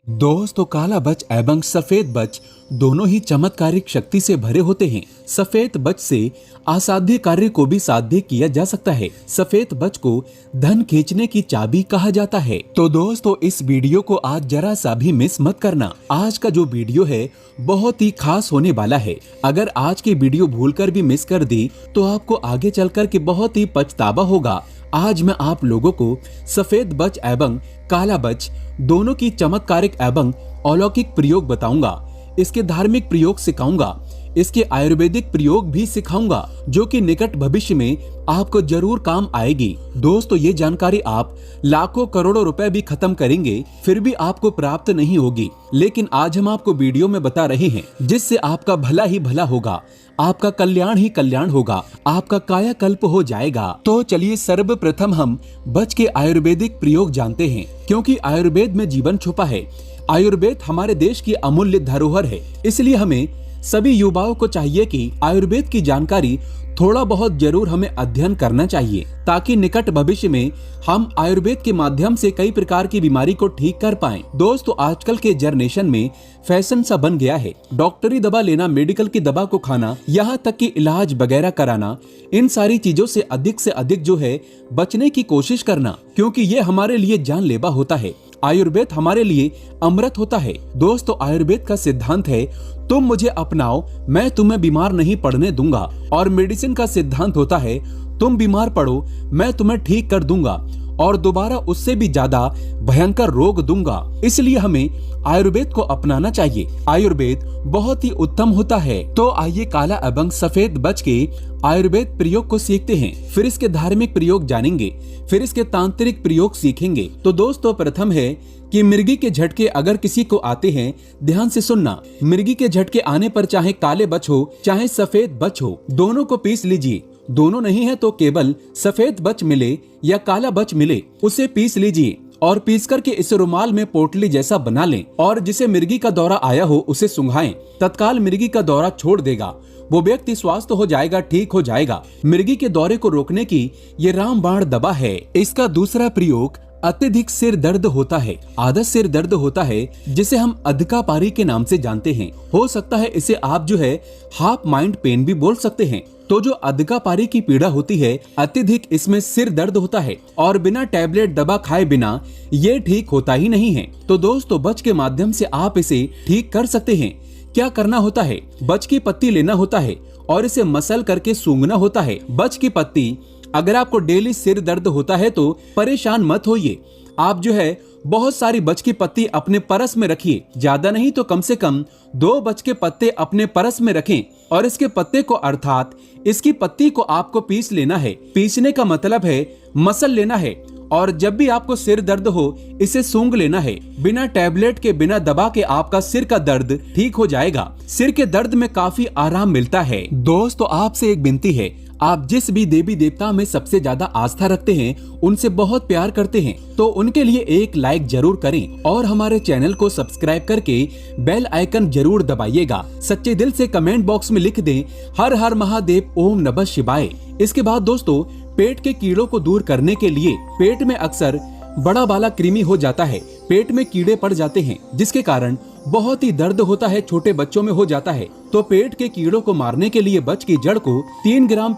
दोस्तों, काला बच एवं सफेद बच दोनों ही चमत्कारिक शक्ति से भरे होते हैं। सफेद बच से असाध्य कार्य को भी साध्य किया जा सकता है। सफेद बच को धन खींचने की चाबी कहा जाता है। तो दोस्तों, इस वीडियो को आज जरा सा भी मिस मत करना। आज का जो वीडियो है बहुत ही खास होने वाला है। अगर आज की वीडियो भूलकर भी मिस कर दी तो आपको आगे चलकर के बहुत ही पछतावा होगा। आज मैं आप लोगों को सफेद बच एवं काला बच दोनों की चमत्कारिक एवं अलौकिक प्रयोग बताऊंगा। इसके धार्मिक प्रयोग सिखाऊंगा, इसके आयुर्वेदिक प्रयोग भी सिखाऊंगा, जो कि निकट भविष्य में आपको जरूर काम आएगी। दोस्तों, ये जानकारी आप लाखों करोड़ों रुपए भी खत्म करेंगे फिर भी आपको प्राप्त नहीं होगी। लेकिन आज हम आपको वीडियो में बता रहे हैं जिससे आपका भला ही भला होगा, आपका कल्याण ही कल्याण होगा, आपका कायाकल्प हो जाएगा। तो चलिए सर्वप्रथम हम बच के आयुर्वेदिक प्रयोग जानते हैं, क्योंकि आयुर्वेद में जीवन छुपा है। आयुर्वेद हमारे देश की अमूल्य धरोहर है। इसलिए हमें सभी युवाओं को चाहिए कि आयुर्वेद की जानकारी थोड़ा बहुत जरूर हमें अध्ययन करना चाहिए, ताकि निकट भविष्य में हम आयुर्वेद के माध्यम से कई प्रकार की बीमारी को ठीक कर पाएं। दोस्तों, आजकल के जनरेशन में फैशन सा बन गया है। डॉक्टरी दवा लेना, मेडिकल की दवा को खाना, यहाँ तक कि इलाज वगैरह कराना, इन सारी चीजों से अधिक जो है बचने की कोशिश करना, क्योंकि ये हमारे लिए जानलेवा होता है। आयुर्वेद हमारे लिए अमृत होता है। दोस्तों, आयुर्वेद का सिद्धांत है तुम मुझे अपनाओ, मैं तुम्हें बीमार नहीं पड़ने दूंगा। और मेडिसिन का सिद्धांत होता है तुम बीमार पड़ो, मैं तुम्हें ठीक कर दूंगा और दोबारा उससे भी ज्यादा भयंकर रोग दूंगा। इसलिए हमें आयुर्वेद को अपनाना चाहिए। आयुर्वेद बहुत ही उत्तम होता है। तो आइए काला एवं सफेद बच के आयुर्वेद प्रयोग को सीखते हैं, फिर इसके धार्मिक प्रयोग जानेंगे, फिर इसके तांत्रिक प्रयोग सीखेंगे। तो दोस्तों, प्रथम है कि मिर्गी के झटके अगर किसी को आते हैं, ध्यान से सुनना। मिर्गी के झटके आने पर चाहे काले बच हो चाहे सफेद बच हो, दोनों को पीस लीजिए। दोनों नहीं है तो केवल सफेद बच मिले या काला बच मिले, उसे पीस लीजिए और पीस करके इस रुमाल में पोटली जैसा बना लें और जिसे मिर्गी का दौरा आया हो उसे सुंघाएं। तत्काल मिर्गी का दौरा छोड़ देगा, वो व्यक्ति स्वस्थ हो जाएगा, ठीक हो जाएगा। मिर्गी के दौरे को रोकने की ये रामबाण दवा है। इसका दूसरा प्रयोग अत्यधिक सिर दर्द होता है, आदत सिर दर्द होता है, जिसे हम अधकापारी के नाम से जानते हैं। हो सकता है इसे आप जो है हाफ माइंड पेन भी बोल सकते हैं। तो जो अधकापारी की पीड़ा होती है, अत्यधिक इसमें सिर दर्द होता है और बिना टैबलेट दवा खाए बिना ये ठीक होता ही नहीं है। तो दोस्तों, बच के माध्यम से आप इसे ठीक कर सकते हैं। क्या करना होता है? बच की पत्ती लेना होता है और इसे मसल करके सूंघना होता है। बच की पत्ती, अगर आपको डेली सिर दर्द होता है तो परेशान मत होइए। आप जो है बहुत सारी बच की पत्ती अपने परस में रखिए, ज्यादा नहीं तो कम से कम 2 बच के पत्ते अपने परस में रखें और इसके पत्ते को अर्थात इसकी पत्ती को आपको पीस लेना है। पीसने का मतलब है मसल लेना है और जब भी आपको सिर दर्द हो इसे सूंघ लेना है। बिना टैबलेट के, बिना दवा के आपका सिर का दर्द ठीक हो जाएगा। सिर के दर्द में काफी आराम मिलता है। दोस्तों, आपसे एक विनती है, आप जिस भी देवी देवता में सबसे ज्यादा आस्था रखते हैं, उनसे बहुत प्यार करते हैं, तो उनके लिए एक लाइक जरूर करें और हमारे चैनल को सब्सक्राइब करके बेल आइकन जरूर दबाइएगा। सच्चे दिल से कमेंट बॉक्स में लिख दें हर हर महादेव, ओम नमः शिवाय। इसके बाद दोस्तों, पेट के कीड़ों को दूर करने के लिए पेट में अक्सर बड़ा वाला कृमि हो जाता है, पेट में कीड़े पड़ जाते हैं, जिसके कारण बहुत ही दर्द होता है, छोटे बच्चों में हो जाता है। तो पेट के कीड़ों को मारने के लिए बच की जड़ को 3 ग्राम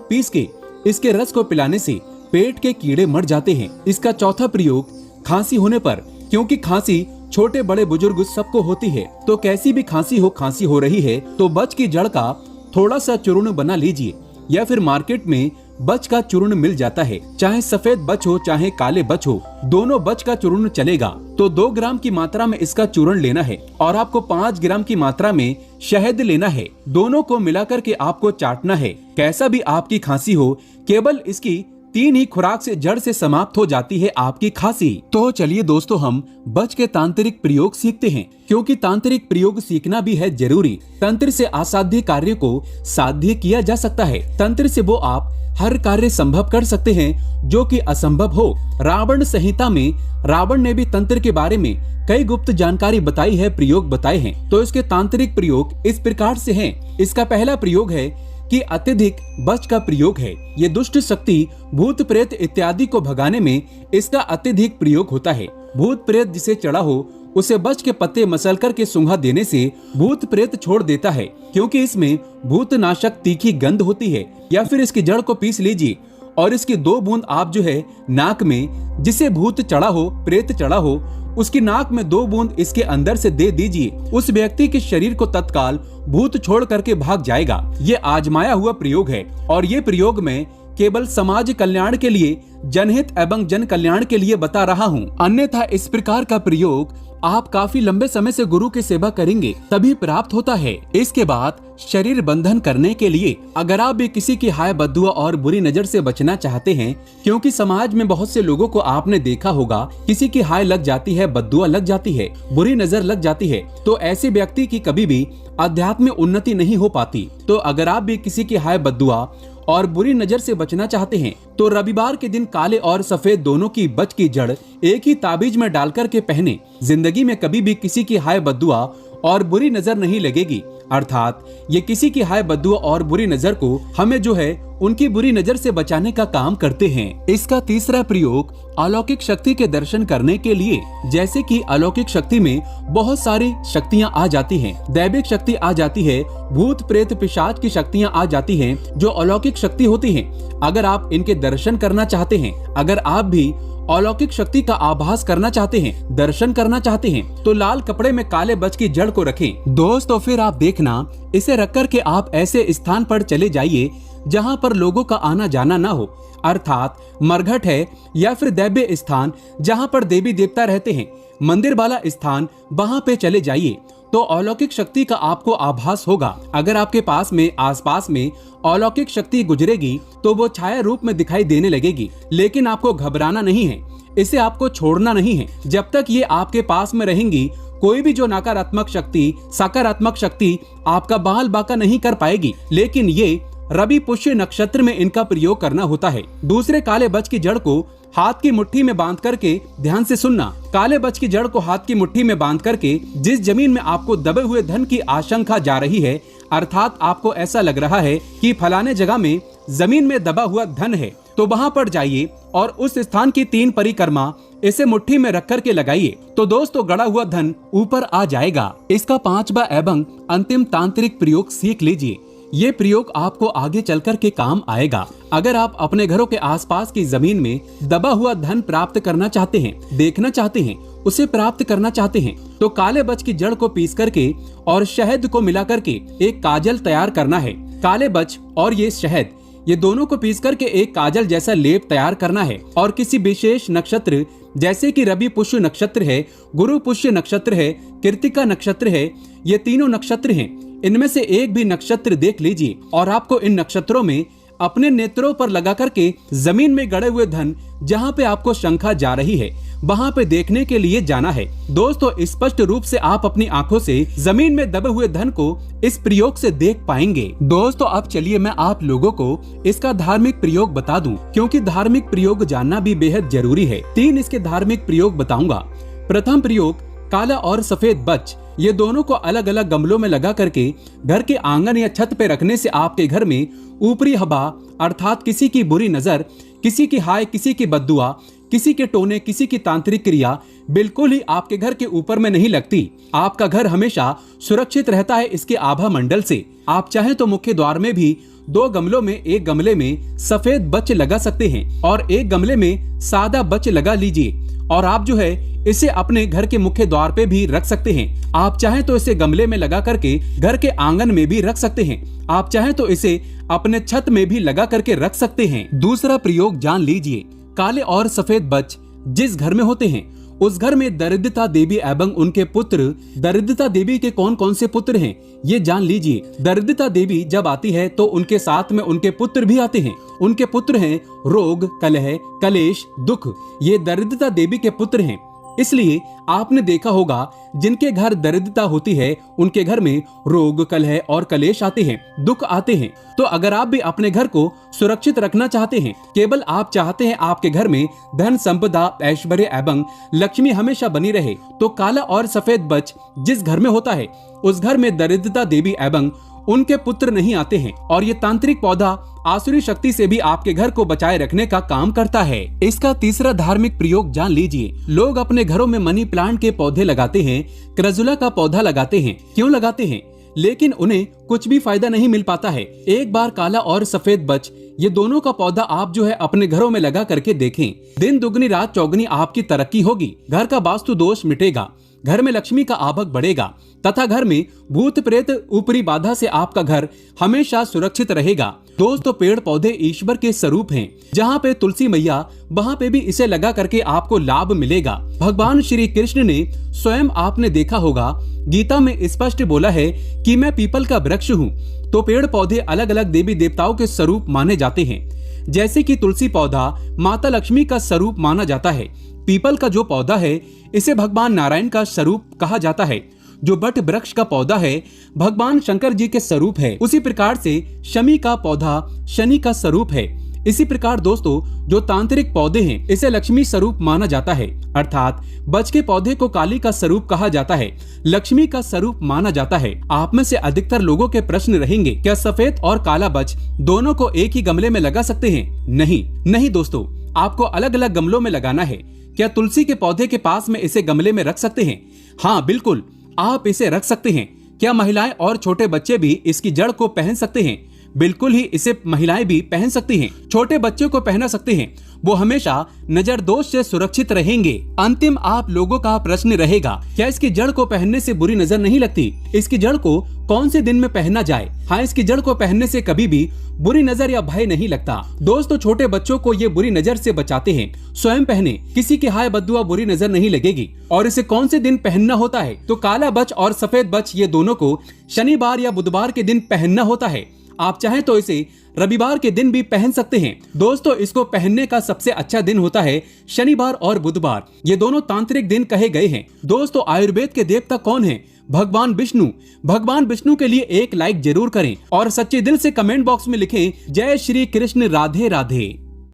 पीस के इसके रस को पिलाने से पेट के कीड़े मर जाते हैं। इसका चौथा प्रयोग खांसी होने पर, क्योंकि खांसी छोटे बड़े बुजुर्ग सबको होती है, तो कैसी भी खांसी हो रही है तो बच की जड़ का थोड़ा सा चूर्ण बना लीजिए, या फिर मार्केट में बच का चूर्ण मिल जाता है। चाहे सफेद बच हो चाहे काले बच हो, दोनों बच का चूर्ण चलेगा। तो 2 ग्राम की मात्रा में इसका चूर्ण लेना है और आपको 5 ग्राम की मात्रा में शहद लेना है। दोनों को मिलाकर के आपको चाटना है। कैसा भी आपकी खांसी हो, केवल इसकी 3 ही खुराक से जड़ से समाप्त हो जाती है आपकी खांसी। तो चलिए दोस्तों, हम बच के तांत्रिक प्रयोग सीखते हैं, क्योंकि तांत्रिक प्रयोग सीखना भी है जरूरी। तंत्र से असाध्य कार्य को साध्य किया जा सकता है। तंत्र से वो आप हर कार्य संभव कर सकते हैं जो कि असंभव हो। रावण संहिता में रावण ने भी तंत्र के बारे में कई गुप्त जानकारी बताई है, प्रयोग बताए हैं। तो इसके तांत्रिक प्रयोग इस प्रकार से हैं। इसका पहला प्रयोग है कि अत्यधिक बच का प्रयोग है। ये दुष्ट शक्ति, भूत प्रेत इत्यादि को भगाने में इसका अत्यधिक प्रयोग होता है। भूत प्रेत जिसे चढ़ा हो उसे बच के पत्ते मसल कर के सूंघा देने से भूत प्रेत छोड़ देता है, क्योंकि इसमें भूतनाशक तीखी गंध होती है। या फिर इसकी जड़ को पीस लीजिए और इसकी 2 बूंद आप जो है नाक में, जिसे भूत चढ़ा हो, प्रेत चढ़ा हो, उसकी नाक में 2 बूंद इसके अंदर से दे दीजिए। उस व्यक्ति के शरीर को तत्काल भूत छोड़ करके भाग जाएगा। ये आजमाया हुआ प्रयोग है और ये प्रयोग में केवल समाज कल्याण के लिए, जनहित एवं जन कल्याण के लिए बता रहा हूँ। अन्यथा इस प्रकार का प्रयोग आप काफी लंबे समय से गुरु की सेवा करेंगे तभी प्राप्त होता है। इसके बाद शरीर बंधन करने के लिए अगर आप भी किसी की हाय बद्दुआ और बुरी नजर से बचना चाहते हैं, क्योंकि समाज में बहुत से लोगों को आपने देखा होगा, किसी की हाय लग जाती है, बद्दुआ लग जाती है, बुरी नजर लग जाती है, तो ऐसे व्यक्ति की कभी भी अध्यात्म में उन्नति नहीं हो पाती। तो अगर आप भी किसी की हाय बद्दुआ और बुरी नजर से बचना चाहते हैं तो रविवार के दिन काले और सफेद दोनों की बच की जड़ एक ही ताबीज में डालकर के पहने। जिंदगी में कभी भी किसी की हाय बद्दुआ और बुरी नजर नहीं लगेगी। अर्थात ये किसी की हाय बद्दुआ और बुरी नजर को हमें जो है उनकी बुरी नजर से बचाने का काम करते हैं। इसका तीसरा प्रयोग अलौकिक शक्ति के दर्शन करने के लिए, जैसे कि अलौकिक शक्ति में बहुत सारी शक्तियां आ जाती हैं, दैविक शक्ति आ जाती है, भूत प्रेत पिशाच की शक्तियां आ जाती हैं, जो अलौकिक शक्ति होती हैं। अगर आप इनके दर्शन करना चाहते हैं, अगर आप भी अलौकिक शक्ति का आभास करना चाहते हैं, दर्शन करना चाहते हैं, तो लाल कपड़े में काले बच की जड़ को रखें। दोस्तों फिर आप देखना, इसे रख कर के आप ऐसे स्थान पर चले जाइए जहां पर लोगों का आना जाना ना हो, अर्थात मरघट है या फिर दैव्य स्थान जहां पर देवी देवता रहते हैं, मंदिर वाला स्थान, वहां पे चले जाइए तो अलौकिक शक्ति का आपको आभास होगा। अगर आपके पास में आसपास में अलौकिक शक्ति गुजरेगी तो वो छाया रूप में दिखाई देने लगेगी, लेकिन आपको घबराना नहीं है, इसे आपको छोड़ना नहीं है। जब तक ये आपके पास में रहेंगी, कोई भी जो नकारात्मक शक्ति सकारात्मक शक्ति आपका बाल बाका नहीं कर पाएगी। लेकिन ये रवि पुष्य नक्षत्र में इनका प्रयोग करना होता है। दूसरे काले बच की जड़ को हाथ की मुट्ठी में बांध करके, ध्यान से सुनना, काले बच की जड़ को हाथ की मुट्ठी में बांध करके जिस जमीन में आपको दबे हुए धन की आशंका जा रही है, अर्थात आपको ऐसा लग रहा है कि फलाने जगह में जमीन में दबा हुआ धन है, तो वहां पर जाइए और उस स्थान की 3 परिक्रमा इसे मुट्ठी में रख कर के लगाइए, तो दोस्तों गड़ा हुआ धन ऊपर आ जाएगा। इसका 5वां एवं अंतिम तांत्रिक प्रयोग सीख लीजिए। ये प्रयोग आपको आगे चलकर के काम आएगा। अगर आप अपने घरों के आसपास की जमीन में दबा हुआ धन प्राप्त करना चाहते हैं, देखना चाहते हैं, उसे प्राप्त करना चाहते हैं, तो काले बच की जड़ को पीस करके और शहद को मिला करके एक काजल तैयार करना है। काले बच और ये शहद, ये दोनों को पीस करके एक काजल जैसा लेप तैयार करना है और किसी विशेष नक्षत्र, जैसे कि रवि पुष्य नक्षत्र है, गुरु पुष्य नक्षत्र है, कृतिका नक्षत्र है, ये तीनों नक्षत्र हैं, इनमें से एक भी नक्षत्र देख लीजिए और आपको इन नक्षत्रों में अपने नेत्रों पर लगा करके जमीन में गड़े हुए धन जहां पे आपको शंका जा रही है, वहां पे देखने के लिए जाना है। दोस्तों स्पष्ट रूप से आप अपनी आंखों से जमीन में दबे हुए धन को इस प्रयोग से देख पाएंगे। दोस्तों अब चलिए मैं आप लोगों को इसका धार्मिक प्रयोग बता दूं, क्योंकि धार्मिक प्रयोग जानना भी बेहद जरूरी है। 3 इसके धार्मिक प्रयोग बताऊंगा। प्रथम प्रयोग, काला और सफेद बच, ये दोनों को अलग अलग गमलों में लगा करके घर के आंगन या छत पे रखने से आपके घर में ऊपरी हवा, अर्थात किसी की बुरी नजर, किसी की हाय, किसी की बद्दुआ, किसी के टोने, किसी की तांत्रिक क्रिया बिल्कुल ही आपके घर के ऊपर में नहीं लगती। आपका घर हमेशा सुरक्षित रहता है इसके आभा मंडल से। आप चाहें तो मुख्य द्वार में भी 2 गमलों में, एक गमले में सफेद बच लगा सकते हैं और एक गमले में सादा बच लगा लीजिए और आप जो है इसे अपने घर के मुख्य द्वार पे भी रख सकते हैं। आप चाहें तो इसे गमले में लगा करके घर के आंगन में भी रख सकते हैं। आप चाहें तो इसे अपने छत में भी लगा करके रख सकते हैं। दूसरा प्रयोग जान लीजिए। काले और सफेद बच जिस घर में होते हैं उस घर में दरिद्रता देवी एवं उनके पुत्र, दरिद्रता देवी के कौन कौन से पुत्र हैं ये जान लीजिए। दरिद्रता देवी जब आती है तो उनके साथ में उनके पुत्र भी आते हैं। उनके पुत्र हैं रोग, कलह, कलेश, दुख, ये दरिद्रता देवी के पुत्र हैं। इसलिए आपने देखा होगा जिनके घर दरिद्रता होती है उनके घर में रोग, कलह और कलेश आते हैं, दुख आते हैं। तो अगर आप भी अपने घर को सुरक्षित रखना चाहते हैं, केवल आप चाहते हैं आपके घर में धन संपदा, ऐश्वर्य एवं लक्ष्मी हमेशा बनी रहे, तो काला और सफेद बच जिस घर में होता है उस घर में दरिद्रता देवी एवं उनके पुत्र नहीं आते हैं। और ये तांत्रिक पौधा आसुरी शक्ति से भी आपके घर को बचाए रखने का काम करता है। इसका तीसरा धार्मिक प्रयोग जान लीजिए। लोग अपने घरों में मनी प्लांट के पौधे लगाते हैं, क्रजुला का पौधा लगाते हैं। क्यों लगाते हैं? लेकिन उन्हें कुछ भी फायदा नहीं मिल पाता है। एक बार काला और सफेद बच, ये दोनों का पौधा आप जो है अपने घरों में लगा करके देखें। दिन दुगनी रात चौगनी आपकी तरक्की होगी, घर का वास्तु दोष मिटेगा, घर में लक्ष्मी का आवक बढ़ेगा तथा घर में भूत प्रेत ऊपरी बाधा से आपका घर हमेशा सुरक्षित रहेगा। दोस्तों, पेड़ पौधे ईश्वर के स्वरूप हैं। जहाँ पे तुलसी मैया, वहाँ पे भी इसे लगा करके आपको लाभ मिलेगा। भगवान श्री कृष्ण ने स्वयं, आपने देखा होगा, गीता में स्पष्ट बोला है कि मैं पीपल का वृक्ष हूँ। तो पेड़ पौधे अलग अलग देवी देवताओं के स्वरूप माने जाते हैं। जैसे कि तुलसी पौधा माता लक्ष्मी का स्वरूप माना जाता है। पीपल का जो पौधा है इसे भगवान नारायण का स्वरूप कहा जाता है। जो बट वृक्ष का पौधा है भगवान शंकर जी के स्वरूप है। उसी प्रकार से शमी का पौधा शनि का स्वरूप है। इसी प्रकार दोस्तों, जो तांत्रिक पौधे हैं इसे लक्ष्मी स्वरूप माना जाता है। अर्थात बच के पौधे को काली का स्वरूप कहा जाता है, लक्ष्मी का स्वरूप माना जाता है। आप में से अधिकतर लोगों के प्रश्न रहेंगे, क्या सफेद और काला बच दोनों को एक ही गमले में लगा सकते हैं? नहीं दोस्तों, आपको अलग अलग गमलों में लगाना है। क्या तुलसी के पौधे के पास में इसे गमले में रख सकते हैं? हाँ बिल्कुल, आप इसे रख सकते हैं। क्या महिलाएं और छोटे बच्चे भी इसकी जड़ को पहन सकते हैं? बिल्कुल ही, इसे महिलाएं भी पहन सकती हैं। छोटे बच्चों को पहना सकते हैं, वो हमेशा नजर दोष से सुरक्षित रहेंगे। अंतिम आप लोगों का प्रश्न रहेगा, क्या इसकी जड़ को पहनने से बुरी नजर नहीं लगती? इसकी जड़ को कौन से दिन में पहनना जाए? हाँ, इसकी जड़ को पहनने से कभी भी बुरी नजर या भय नहीं लगता। दोस्तों, छोटे बच्चों को ये बुरी नजर से बचाते हैं। स्वयं पहने, किसी की हाय बद्दुआ बुरी नजर नहीं लगेगी। और इसे कौन से दिन पहनना होता है? तो काला बच और सफेद बच ये दोनों को शनिवार या बुधवार के दिन पहनना होता है। आप चाहें तो इसे रविवार के दिन भी पहन सकते हैं। दोस्तों, इसको पहनने का सबसे अच्छा दिन होता है शनिवार और बुधवार। ये दोनों तांत्रिक दिन कहे गए हैं। दोस्तों, आयुर्वेद के देवता कौन है? भगवान विष्णु। भगवान विष्णु के लिए एक लाइक जरूर करें और सच्चे दिल से कमेंट बॉक्स में लिखें, जय श्री कृष्ण, राधे राधे।